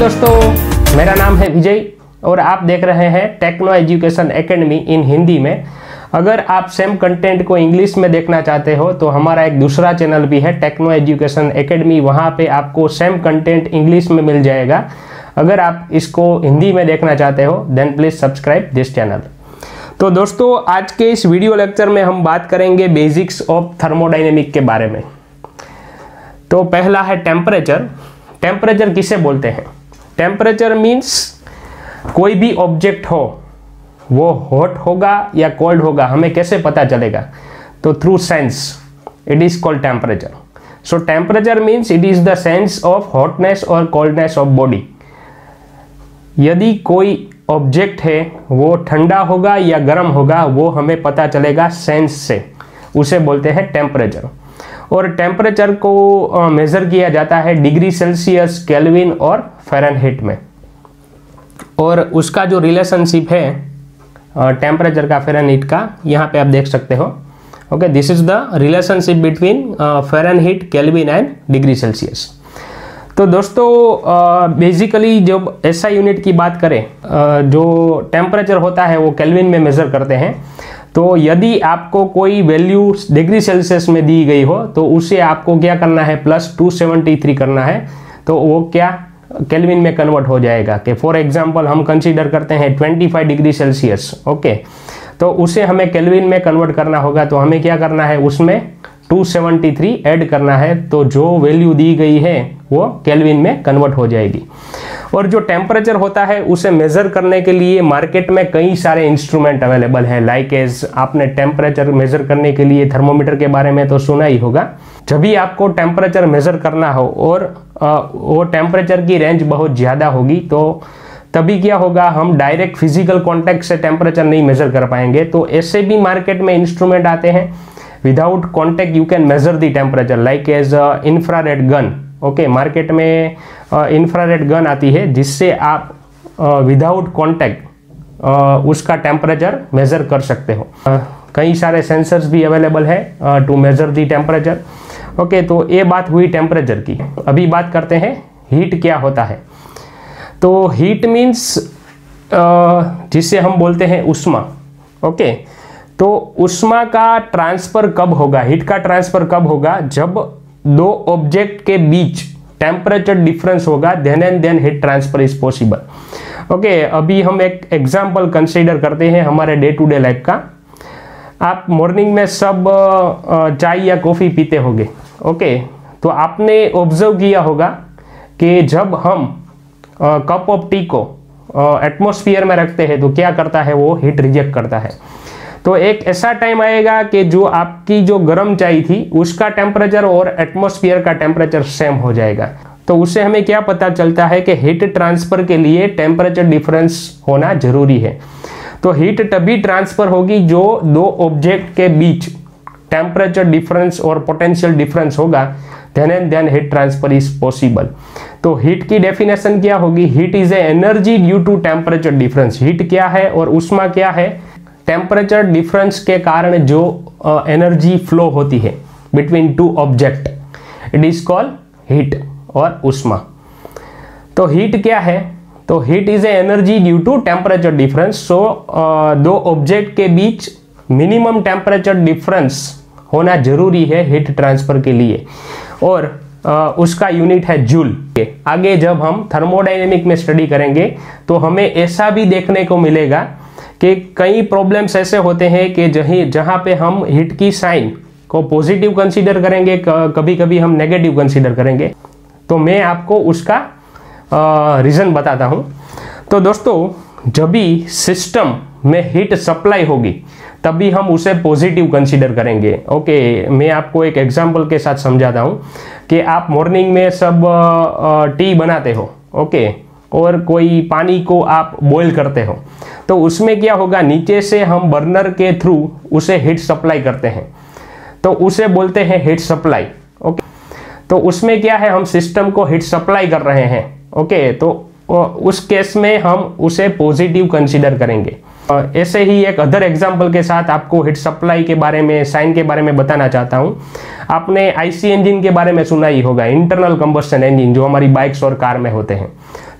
दोस्तों, मेरा नाम है विजय और आप देख रहे हैं techno education academy in Hindi में। अगर आप सेम कंटेंट को इंग्लिश में देखना चाहते हो तो हमारा एक दूसरा चैनल भी है टेक्नो एजुकेशन एकेडमी, वहाँ पे आपको सेम कंटेंट इंग्लिश में मिल जाएगा। अगर आप इसको हिंदी में देखना चाहते हो then please subscribe this channel. तो दोस्तों, आज के इस वीडियो लेक्चर में हम बात करेंगे बेसिक्स ऑफ थर्मोडायनेमिक के बारे में। तो पहला है टेम्परेचर। टेम्परेचर किसे बोलते हैं? टेम्परेचर मीन्स कोई भी ऑब्जेक्ट हो वो हॉट होगा या कोल्ड होगा, हमें कैसे पता चलेगा? तो through sense, it is called temperature. So temperature means it is the sense of hotness और कोल्डनेस ऑफ बॉडी। यदि कोई ऑब्जेक्ट है वो ठंडा होगा या गर्म होगा, वो हमें पता चलेगा सेंस से, उसे बोलते हैं टेम्परेचर। और टेम्परेचर को मेज़र किया जाता है डिग्री सेल्सियस, केल्विन और फ़ारेनहाइट में। और उसका जो रिलेशनशिप है टेम्परेचर का फ़ारेनहाइट का, यहाँ पे आप देख सकते हो। Okay, this is the relationship between Fahrenheit, kelvin and degree Celsius. तो दोस्तों, बेसिकली जब एसआई यूनिट की बात करें, जो टेम्परेचर होता है वो केल्विन में मेज़र करते हैं। तो यदि आपको कोई वैल्यू डिग्री सेल्सियस में दी गई हो तो उसे आपको क्या करना है, +273 करना है। तो वो क्या केल्विन में कन्वर्ट हो जाएगा कि फॉर एग्जांपल हम कंसीडर करते हैं 25 डिग्री सेल्सियस। ओके, तो उसे हमें केल्विन में कन्वर्ट करना होगा। तो हमें क्या करना है, उसमें 273 ऐड करना है। तो जो वैल्यू दी गई है वो केल्विन में कन्वर्ट हो जाएगी। और जो टेम्परेचर होता है उसे मेज़र करने के लिए मार्केट में कई सारे इंस्ट्रूमेंट अवेलेबल हैं। लाइक एज आपने टेम्परेचर मेज़र करने के लिए थर्मोमीटर के बारे में तो सुना ही होगा। जब भी आपको टेम्परेचर मेज़र करना हो और वो टेम्परेचर की रेंज बहुत ज़्यादा होगी तो तभी क्या होगा, हम डायरेक्ट फिजिकल कॉन्टैक्ट से टेम्परेचर नहीं मेज़र कर पाएंगे। तो ऐसे भी मार्केट में इंस्ट्रूमेंट आते हैं, without contact you can measure the temperature, like as infrared gun. Okay, market में इंफ्रारेड गन आती है जिससे आप विदाउट कॉन्टैक्ट उसका टेम्परेचर मेज़र कर सकते हो। कई सारे सेंसर्स भी अवेलेबल है to measure the temperature. Okay, तो ये बात हुई टेम्परेचर की। अभी बात करते हैं हीट क्या होता है। तो हीट मीन्स जिसे हम बोलते हैं उष्मा। ओके, तो उष्मा का ट्रांसफ़र कब होगा, हीट का ट्रांसफ़र कब होगा? जब दो ऑब्जेक्ट के बीच टेम्परेचर डिफरेंस होगा, then and then heat transfer is possible. Okay, अभी हम एक एग्जांपल कंसीडर करते हैं हमारे डे टू डे लाइफ का। आप मॉर्निंग में सब चाय या कॉफ़ी पीते होंगे। ओके, तो आपने ऑब्जर्व किया होगा कि जब हम कप ऑफ टी को एटमॉस्फेयर में रखते हैं तो क्या करता है, वो हीट रिजेक्ट करता है। तो एक ऐसा टाइम आएगा कि जो आपकी जो गर्म चाय थी उसका टेम्परेचर और एटमॉस्फेयर का टेम्परेचर सेम हो जाएगा। तो उससे हमें क्या पता चलता है कि हीट ट्रांसफर के लिए टेम्परेचर डिफरेंस होना जरूरी है। तो हीट तभी ट्रांसफर होगी जो दो ऑब्जेक्ट के बीच टेम्परेचर डिफरेंस और पोटेंशियल डिफरेंस होगा, then and then heat transfer is possible. तो हीट की डेफिनेशन क्या होगी? Heat is a energy due to temperature difference. Heat क्या है और उष्मा क्या है? टेम्परेचर डिफरेंस के कारण जो एनर्जी फ्लो होती है between two object, it is called heat और उष्मा। तो हीट क्या है? तो heat is a energy due to temperature difference. So दो ऑब्जेक्ट के बीच मिनिमम टेम्परेचर डिफरेंस होना जरूरी है हीट ट्रांसफर के लिए, और उसका यूनिट है जूल। आगे जब हम थर्मोडायनेमिक में स्टडी करेंगे तो हमें ऐसा भी देखने को मिलेगा कि कई प्रॉब्लम्स ऐसे होते हैं कि जहाँ पे हम हीट की साइन को पॉजिटिव कंसीडर करेंगे, कभी कभी हम नेगेटिव कंसीडर करेंगे। तो मैं आपको उसका रीज़न बताता हूँ। तो दोस्तों, जब भी सिस्टम में हीट सप्लाई होगी तभी हम उसे पॉजिटिव कंसीडर करेंगे। ओके, मैं आपको एक एग्जांपल के साथ समझाता हूँ कि आप मॉर्निंग में सब टी बनाते हो। ओके, और कोई पानी को आप बॉईल करते हो तो उसमें क्या होगा, नीचे से हम बर्नर के थ्रू उसे हीट सप्लाई करते हैं, तो उसे बोलते हैं हीट सप्लाई। ओके, तो उसमें क्या है, हम सिस्टम को हीट सप्लाई कर रहे हैं। ओके, तो उस केस में हम उसे पॉजिटिव कंसीडर करेंगे। ऐसे ही एक अदर एग्जांपल के साथ आपको हीट सप्लाई के बारे में, साइन के बारे में बताना चाहता हूं। आपने आईसी इंजन के बारे में सुना ही होगा, इंटरनल कंबस्शन इंजन, जो हमारी बाइक्स और कार में होते हैं।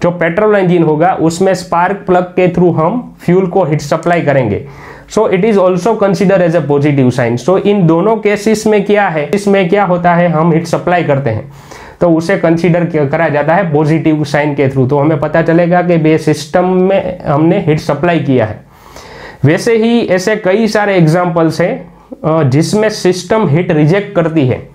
जो पेट्रोल इंजन होगा उसमें स्पार्क प्लग के थ्रू हम फ्यूल को हीट सप्लाई करेंगे, so it is also consider as a positive sign. So इन दोनों केसेस में क्या है, इसमें क्या होता है, हम हीट सप्लाई करते हैं तो उसे कंसीडर करा जाता है पॉजिटिव साइन के थ्रू। तो हमें पता चलेगा कि बे सिस्टम में हमने हीट सप्लाई किया है। वैसे ही ऐसे कई सारे एग्जांपल्स हैं जिसमें सिस्टम हीट रिजेक्ट करती है।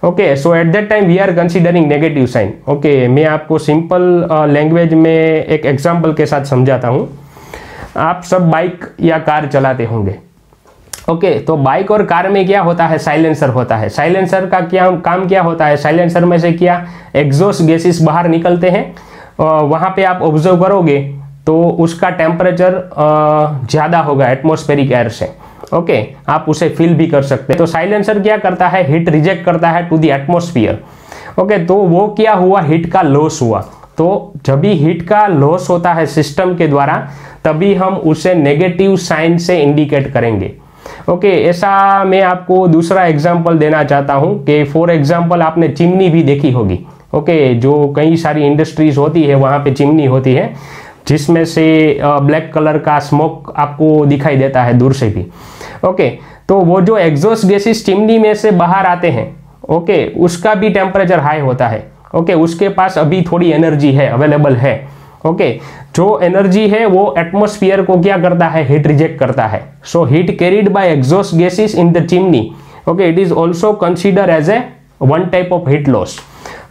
Okay, so at that time we are considering negative sign. Okay, मैं आपको सिंपल लैंग्वेज में एक एग्जांपल के साथ समझाता हूँ। आप सब बाइक या कार चलाते होंगे। ओके, तो बाइक और कार में क्या होता है, साइलेंसर होता है। साइलेंसर का क्या काम क्या होता है, साइलेंसर में से क्या एग्जॉस्ट गैसेस बाहर निकलते हैं। वहाँ पे आप ऑब्जर्व करोगे तो उसका टेम्परेचर ज़्यादा होगा एटमॉस्फेरिक एयर से। ओके, आप उसे फील भी कर सकते हैं। तो साइलेंसर क्या करता है, हीट रिजेक्ट करता है टू द एटमॉस्फेयर। ओके, तो वो क्या हुआ, हीट का लॉस हुआ। तो जब भी हीट का लॉस होता है सिस्टम के द्वारा तभी हम उसे नेगेटिव साइन से इंडिकेट करेंगे। ओके, ऐसा मैं आपको दूसरा एग्जांपल देना चाहता हूं कि फॉर एग्जांपल आपने चिमनी भी देखी होगी। ओके, जो कई सारी इंडस्ट्रीज होती है वहां पे चिमनी होती है जिसमें से ब्लैक कलर का स्मोक आपको दिखाई देता है दूर से भी। ओके, तो वो जो एग्जॉस्ट गैसेस चिमनी में से बाहर आते हैं, ओके, उसका भी टेम्परेचर हाई होता है। ओके, उसके पास अभी थोड़ी एनर्जी है, अवेलेबल है। ओके, जो एनर्जी है वो एटमॉस्फेयर को क्या करता है, हीट रिजेक्ट करता है। So heat carried by exhaust gases in the chimney, okay, it is also consider as a one type of heat loss.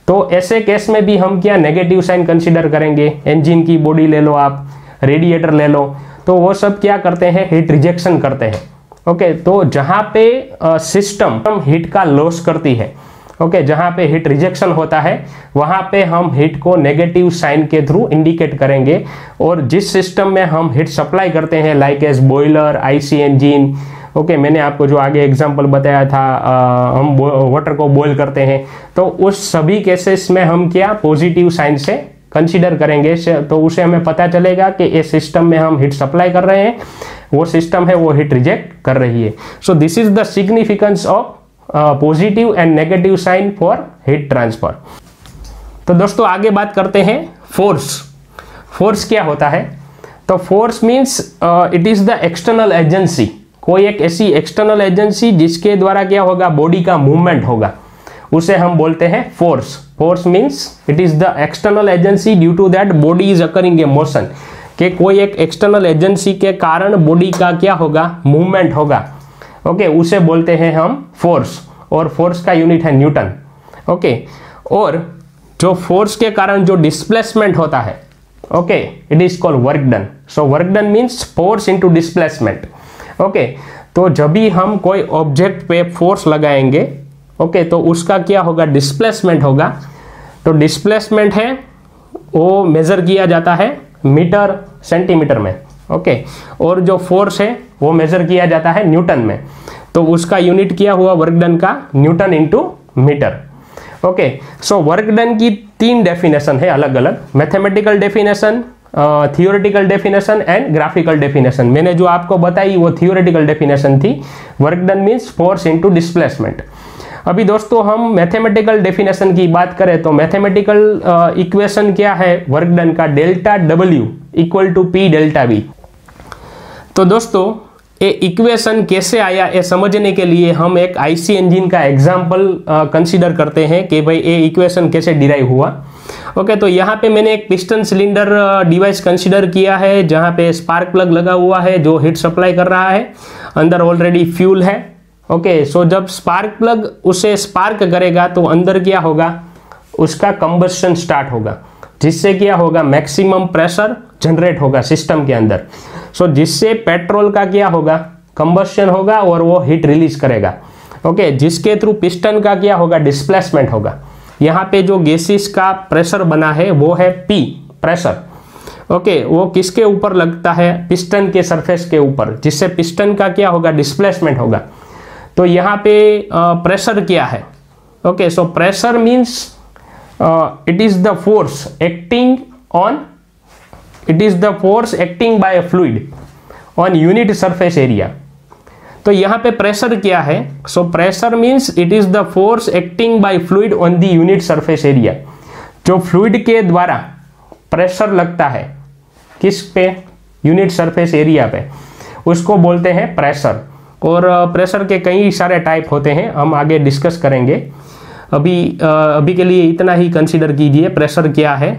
तो ऐसे केस में भी हम क्या नेगेटिव साइन कंसीडर करेंगे। इंजन की बॉडी ले लो, आप रेडिएटर ले लो, तो वो सब क्या करते हैं, हीट रिजेक्शन करते हैं। ओके, तो जहां पे सिस्टम हीट का लॉस करती है, ओके, जहां पे हीट रिजेक्शन होता है वहां पे हम हीट को नेगेटिव साइन के थ्रू इंडिकेट करेंगे। और जिस सिस्टम में हम हीट सप्लाई करते हैं like as boiler, IC engine, okay, मैंने आपको जो आगे एग्जांपल बताया था, हम वाटर को बॉयल करते हैं, तो उस सभी केसेस में हम क्या पॉजिटिव साइन से कंसीडर करेंगे। तो उसे हमें पता चलेगा कि इस सिस्टम में हम हीट सप्लाई कर रहे हैं, वो सिस्टम है वो हीट रिजेक्ट कर रही है। So this is the significance of positive and negative sign for heat transfer. तो दोस्तों आगे बात करते हैं फोर्स। फोर्स क्या होता है, तो force means it is the external agency, कोई एक ऐसी एक्सटर्नल एजेंसी जिसके द्वारा क्या होगा, बॉडी का मूवमेंट होगा, उसे हम बोलते हैं force. Force means it is the external agency due to that body is occurring a motion, कि कोई एक एक्सटर्नल एजेंसी के कारण बॉडी का क्या होगा, मूवमेंट होगा। ओके, उसे बोलते हैं हम फोर्स, और फोर्स का यूनिट है न्यूटन। ओके, और जो फोर्स के कारण जो डिस्प्लेसमेंट होता है, okay, it is called work done. So work done means force into displacement. Okay, तो जब भी हम कोई ऑब्जेक्ट पे फोर्स लगाएंगे, ओके, तो उसका क्या होगा, डिस्प्लेसमेंट होगा। तो डिस्प्लेसमेंट है वो मेजर किया जाता है मीटर सेंटीमीटर में। ओके, और जो फोर्स है वो मेजर किया जाता है न्यूटन में। तो उसका यूनिट क्या हुआ वर्क डन का, newton into metre. Okay, so work done की 3 डेफिनेशन है अलग अलग, mathematical definition, theoretical definition and graphical definition. मैंने जो आपको बताई वो थियोरेटिकल डेफिनेशन थी। Work done means force into displacement. अभी दोस्तों हम मैथमेटिकल डेफिनेशन की बात करें तो मैथमेटिकल इक्वेशन क्या है वर्क डन का, delta W equal to P delta V. तो दोस्तों ये इक्वेशन कैसे आया ये समझने के लिए हम एक आईसी इंजन का एग्जाम्पल कंसीडर करते हैं कि भाई ये इक्वेशन कैसे डिराइव हुआ। ओके, तो यहाँ पे मैंने एक पिस्टन सिलेंडर डिवाइस कंसीडर किया है जहाँ पे स्पार्क प्लग लगा हुआ है जो हीट सप्लाई कर रहा है, अंदर ऑलरेडी फ्यूल है। ओके, सो जब स्पार्क प्लग उसे स्पार्क करेगा तो अंदर क्या होगा, उसका कंबस्शन स्टार्ट होगा, जिससे क्या होगा, मैक्सिमम प्रेशर जनरेट होगा सिस्टम के अंदर। सो जिससे पेट्रोल का क्या होगा, कंबस्शन होगा और वो हीट रिलीज करेगा। ओके, जिसके थ्रू पिस्टन का क्या होगा, डिस्प्लेसमेंट होगा। यहाँ पे जो गैसेस का प्रेशर बना है वो है पी प्रेशर। ओके, वो किसके ऊपर लगता है, पिस्टन के सरफेस के ऊपर, जिससे पिस्टन का क्या होगा, डिस्प्लेसमेंट होगा। तो यहाँ पे प्रेशर क्या है, okay, so pressure means it is the force acting by a fluid on unit surface area। तो यहाँ पे प्रेशर क्या है, so pressure means it is the force acting bye fluid on the unit surface area. जो fluid के द्वारा pressure लगता है किस पे, यूनिट सरफेस एरिया पे, उसको बोलते हैं प्रेशर। और प्रेशर के कई सारे टाइप होते हैं, हम आगे डिस्कस करेंगे। अभी के लिए इतना ही कंसीडर कीजिए प्रेशर क्या है,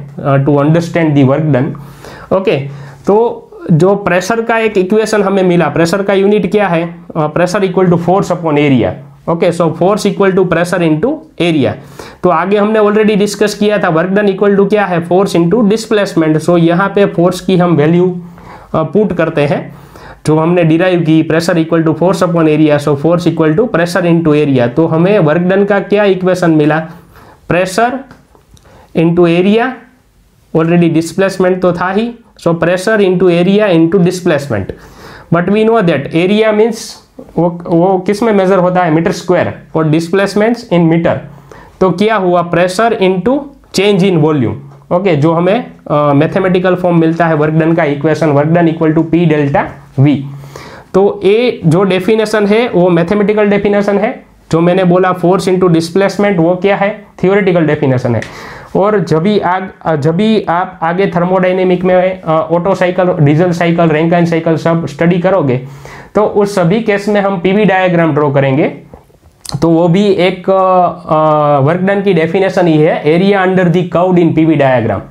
to understand the work done. Okay, तो जो प्रेशर का एक इक्वेशन हमें मिला, प्रेशर का यूनिट क्या है, pressure equal to force upon area. Okay, so force equal to pressure into area. तो आगे हमने ऑलरेडी डिस्कस किया था वर्क डन इक्वल टू क्या है, फोर्स इनटू डिस्प्लेसमेंट। सो यहाँ पे फोर्स की हम वैल्यू पुट करते हैं जो हमने डिराइव की, pressure equal to force upon area, so force equal to pressure into area. तो हमें वर्क डन का क्या इक्वेशन मिला, pressure into area, already displacement तो था ही, so pressure into area into displacement. But we know that area means वो किस में मेजर होता है, मीटर स्क्वायर, और डिस्प्लेसमेंट्स इन मीटर। तो क्या हुआ, pressure into change in volume. Okay, जो हमें मैथमेटिकल फॉर्म मिलता है वर्क डन का equation, work done equal to P delta V. तो ए जो डेफिनेशन है वो मैथमेटिकल डेफिनेशन है, जो मैंने बोला फोर्स इनटू डिस्प्लेसमेंट वो क्या है, थियोरेटिकल डेफिनेशन है। और जब भी आप आगे थर्मोडायनेमिक में auto cycle, diesel cycle, Rankine cycle सब स्टडी करोगे तो उस सभी केस में हम पीवी डायग्राम ड्रॉ करेंगे। तो वो भी एक वर्क डन की डेफिनेशन ही है, area under the curved in PV diagram.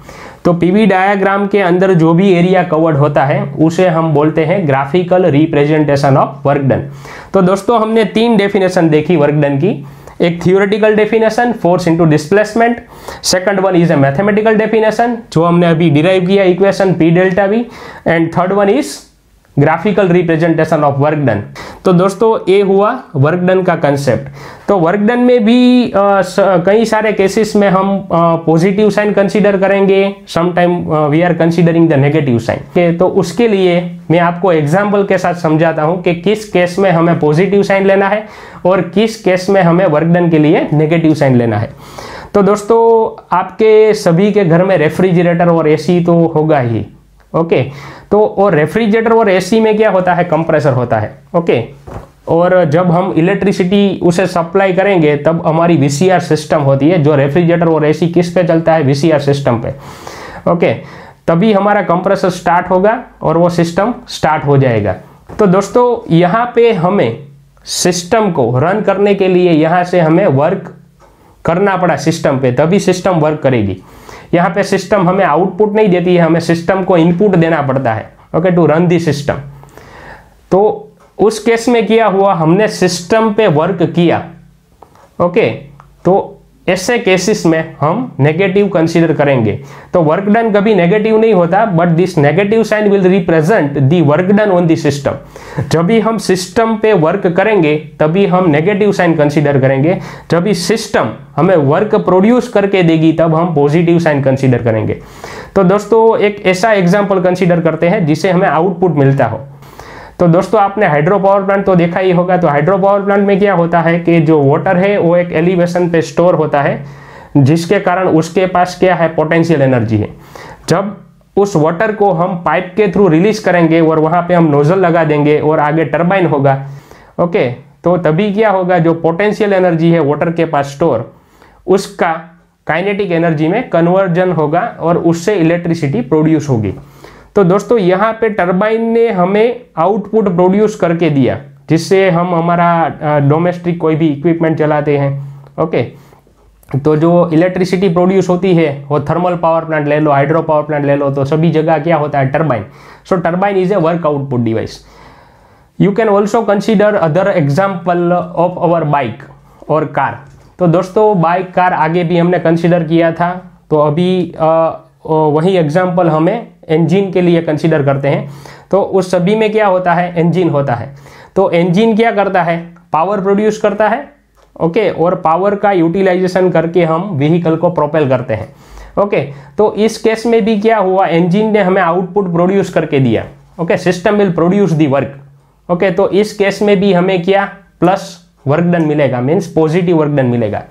तो पीवी डायग्राम के अंदर जो भी एरिया कवर्ड होता है उसे हम बोलते हैं graphical representation of work done. तो दोस्तों हमने 3 डेफिनेशन देखी वर्क डन की, एक theoretical definition force into displacement, second one is a mathematical definition जो हमने अभी डिराइव किया equation P delta we, and third one is graphical representation of work done. तो दोस्तों ये हुआ वर्क डन का कंसेप्ट। तो वर्क डन में भी कई सारे केसेस में हम पॉजिटिव साइन कंसीडर करेंगे, some time we are considering the negative sign. तो उसके लिए मैं आपको एग्जाम्पल के साथ समझाता हूं कि किस केस में हमें पॉजिटिव साइन लेना है और किस केस में हमें वर्क डन के लिए नेगेटिव साइन लेना है। तो दोस्तों आपके सभी के घर में रेफ्रिजरेटर और एसी तो होगा ही। ओके, तो और रेफ्रिजरेटर और एसी में क्या होता है, कंप्रेसर होता है। ओके, और जब हम इलेक्ट्रिसिटी उसे सप्लाई करेंगे तब हमारी वीसीआर सिस्टम होती है, जो रेफ्रिजरेटर और एसी किस पे चलता है, वीसीआर सिस्टम पे। ओके, तभी हमारा कंप्रेसर स्टार्ट होगा और वो सिस्टम स्टार्ट हो जाएगा। तो दोस्तों यहाँ पे हमें सिस्टम को रन करने के लिए यहाँ से हमें वर्क करना पड़ा सिस्टम पे, तभी सिस्टम वर्क करेगी। यहाँ पे सिस्टम हमें आउटपुट नहीं देती है, हमें सिस्टम को इनपुट देना पड़ता है। Okay, to run the system. तो उस केस में क्या हुआ, हमने सिस्टम पे वर्क किया। ओके, तो ऐसे केसेस में हम नेगेटिव कंसीडर करेंगे। तो वर्क डन कभी नेगेटिव नहीं होता, but this negative sign will represent the work done on the system. जब भी हम सिस्टम पे वर्क करेंगे तभी हम नेगेटिव साइन कंसीडर करेंगे, जब भी सिस्टम हमें वर्क प्रोड्यूस करके देगी तब हम पॉजिटिव साइन कंसीडर करेंगे। तो दोस्तों एक ऐसा एग्जाम्पल कंसीडर करते हैं जिससे हमें आउटपुट मिलता हो। तो दोस्तों आपने हाइड्रो पावर प्लांट तो देखा ही होगा। तो हाइड्रो पावर प्लांट में क्या होता है कि जो वाटर है वो एक एलिवेशन पे स्टोर होता है, जिसके कारण उसके पास क्या है, पोटेंशियल एनर्जी है। जब उस वाटर को हम पाइप के थ्रू रिलीज करेंगे और वहां पे हम नोजल लगा देंगे और आगे टरबाइन होगा। ओके, तो तभी क्या होगा, जो पोटेंशियल एनर्जी है वाटर के पास स्टोर, उसका काइनेटिक एनर्जी में कन्वर्जन होगा और उससे इलेक्ट्रिसिटी प्रोड्यूस होगी। तो दोस्तों यहाँ पे टरबाइन ने हमें आउटपुट प्रोड्यूस करके दिया, जिससे हम हमारा डोमेस्टिक कोई भी इक्विपमेंट चलाते हैं। ओके, तो जो इलेक्ट्रिसिटी प्रोड्यूस होती है वो थर्मल पावर प्लांट ले लो, हाइड्रो पावर प्लांट ले लो, तो सभी जगह क्या होता है, turbine. So turbine is a work output device. You can also consider other example of our bike और कार। तो दोस्तों बाइक कार आगे भी हमने कंसिडर किया था, तो अभी वही एग्जाम्पल हमें इंजन के लिए कंसीडर करते हैं। तो उस सभी में क्या होता है, इंजन होता है। तो इंजन क्या करता है, पावर प्रोड्यूस करता है। ओके, और पावर का यूटिलाइजेशन करके हम व्हीकल को प्रोपेल करते हैं। ओके, तो इस केस में भी क्या हुआ, इंजन ने हमें आउटपुट प्रोड्यूस करके दिया। Okay, system will produce the work. Okay, तो इस केस में भी हमें क्या, प्लस वर्क डन मिलेगा, मीन्स पॉजिटिव वर्क डन मिलेगा।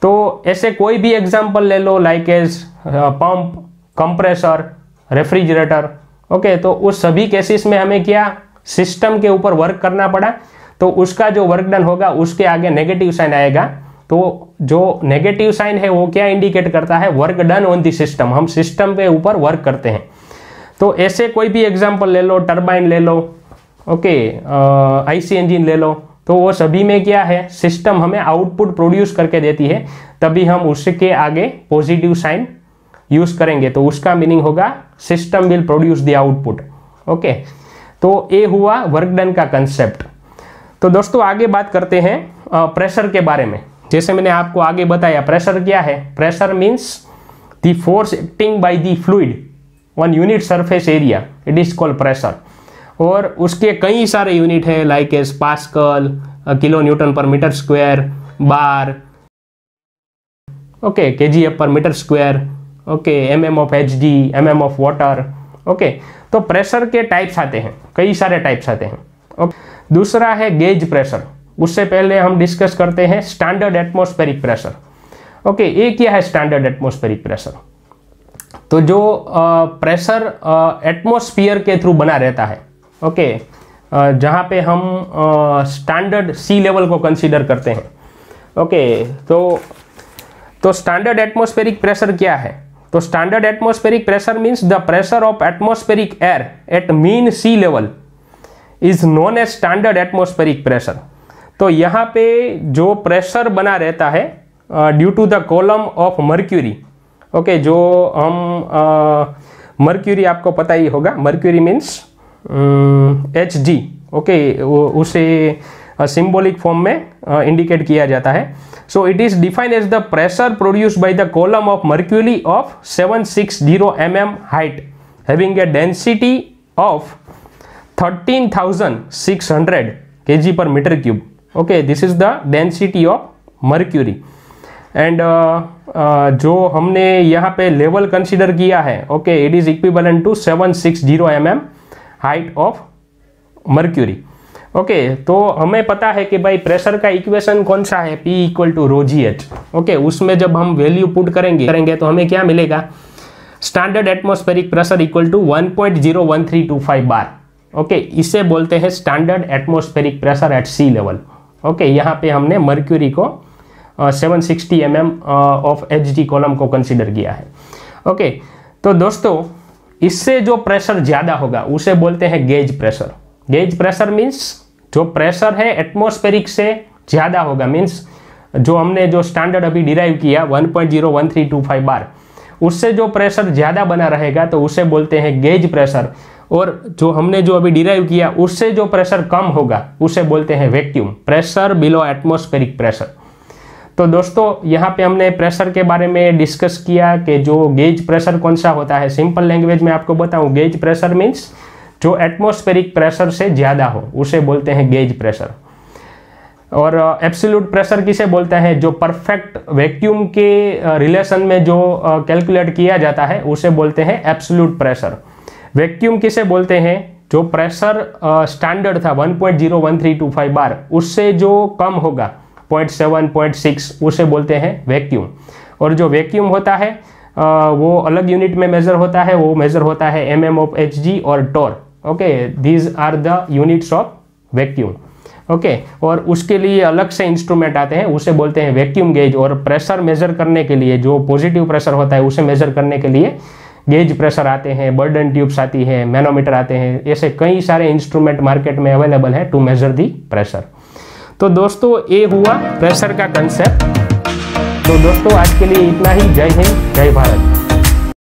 तो ऐसे कोई भी एग्जाम्पल ले लो, like as pump, compressor, refrigerator. Okay, तो उस सभी केसेस में हमें क्या, सिस्टम के ऊपर वर्क करना पड़ा, तो उसका जो वर्क डन होगा उसके आगे नेगेटिव साइन आएगा तो जो नेगेटिव साइन है वो क्या इंडिकेट करता है, work done on the system, हम सिस्टम पे ऊपर वर्क करते हैं। तो ऐसे कोई भी एग्जांपल ले लो, टरबाइन ले लो, ओके, आईसी इंजन ले लो, तो वो सभी में क्या है, सिस्टम हमें आउटपुट प्रोड्यूस करके देती है, तभी हम उसके आगे पॉजिटिव साइन यूज करेंगे, तो उसका मीनिंग होगा system will produce the output. Okay, तो ये हुआ वर्क डन का कंसेप्ट। तो दोस्तों आगे बात करते हैं प्रेशर के बारे में। जैसे मैंने आपको आगे बताया, प्रेशर क्या है, pressure means the force acting by the fluid on unit surface area, it is called pressure. और उसके कई सारे यूनिट है, like as pascal, kilo newton per metre square, bar, okay, KGF per metre square, okay, MM of HD, MM of water. Okay, तो pressure के types आते हैं, कई सारे टाइप्स आते हैं। ओके, दूसरा है गेज प्रेशर। उससे पहले हम डिस्कस करते हैं स्टैंडर्ड एटमॉस्फेरिक प्रेशर। ओके, ये क्या है स्टैंडर्ड एटमॉस्फेरिक प्रेशर? तो जो प्रेशर एटमॉस्फेयर के थ्रू बना रहता है, ओके, जहाँ पे हम स्टैंडर्ड सी लेवल को कंसीडर करते हैं। ओके, तो स्टैंडर्ड एटमॉस्फेरिक प्रेशर क्या है? तो standard atmospheric pressure means the pressure of atmospheric air at mean sea level is known as standard atmospheric pressure. तो यहाँ पे जो प्रेशर बना रहता है due to the column of mercury, okay, जो हम मर्क्यूरी आपको पता ही होगा, मर्क्यूरी मीन्स Hg, ओके, उसे सिंबॉलिक फॉर्म में इंडिकेट किया जाता है। So it is defined as the pressure produced by the column of mercury of 760 mm height having a density of 13,600 kg per meter cube। Okay, this is the density of mercury. And जो हमने यहाँ पे level consider किया है, okay, it is equivalent to 760 mm height of mercury. Okay, तो हमें पता है कि भाई प्रेशर का इक्वेशन कौन सा है, P equal to rho G H. Okay, उसमें जब हम वैल्यू पुट करेंगे तो हमें क्या मिलेगा, standard atmospheric pressure equal to 1.01325 bar. Okay, इसे बोलते हैं standard atmospheric pressure at sea level. Okay, यहाँ पे हमने मर्क्यूरी को 760 mm ऑफ एचडी कॉलम को कंसीडर किया है। ओके, तो दोस्तों इससे जो प्रेशर ज्यादा होगा उसे बोलते हैं gauge pressure. Gauge pressure means जो प्रेशर है एटमॉस्फेरिक से ज्यादा होगा, मीन्स जो हमने जो स्टैंडर्ड अभी डिराइव किया 1.01325 बार, उससे जो प्रेशर ज्यादा बना रहेगा तो उसे बोलते हैं गेज प्रेशर। और जो हमने जो अभी डिराइव किया उससे जो प्रेशर कम होगा उसे बोलते हैं vacuum, pressure below atmospheric pressure. तो दोस्तों यहाँ पे हमने प्रेशर के बारे में डिस्कस किया कि जो गेज प्रेशर कौन सा होता है। सिंपल लैंग्वेज में आपको बताऊं, गेज प्रेशर मीन्स जो एटमॉस्फेरिक प्रेशर से ज्यादा हो उसे बोलते हैं गेज प्रेशर। और एब्सोल्यूट प्रेशर किसे बोलते हैं, जो परफेक्ट वैक्यूम के रिलेशन में जो कैलकुलेट किया जाता है उसे बोलते हैं एब्सोल्यूट प्रेशर। वैक्यूम किसे बोलते हैं, जो प्रेशर स्टैंडर्ड था 1.01325 बार, उससे जो कम होगा 0.7, 0.6, उसे बोलते हैं वैक्यूम। और जो वैक्यूम होता है वो अलग यूनिट में मेजर होता है, वो मेजर होता है mm ऑफ Hg और torr. Okay, these are the units of vacuum. Okay, और उसके लिए अलग से इंस्ट्रूमेंट आते हैं, उसे बोलते हैं वैक्यूम गेज। और प्रेशर मेजर करने के लिए जो पॉजिटिव प्रेशर होता है उसे मेजर करने के लिए गेज प्रेशर आते हैं, बर्डन ट्यूब्स आती है, मैनोमीटर आते हैं, ऐसे कई सारे इंस्ट्रूमेंट मार्केट में अवेलेबल है टू मेजर दी प्रेशर। तो दोस्तों ये हुआ प्रेशर का कंसेप्ट। तो दोस्तों आज के लिए इतना ही। जय हिंद, जय भारत।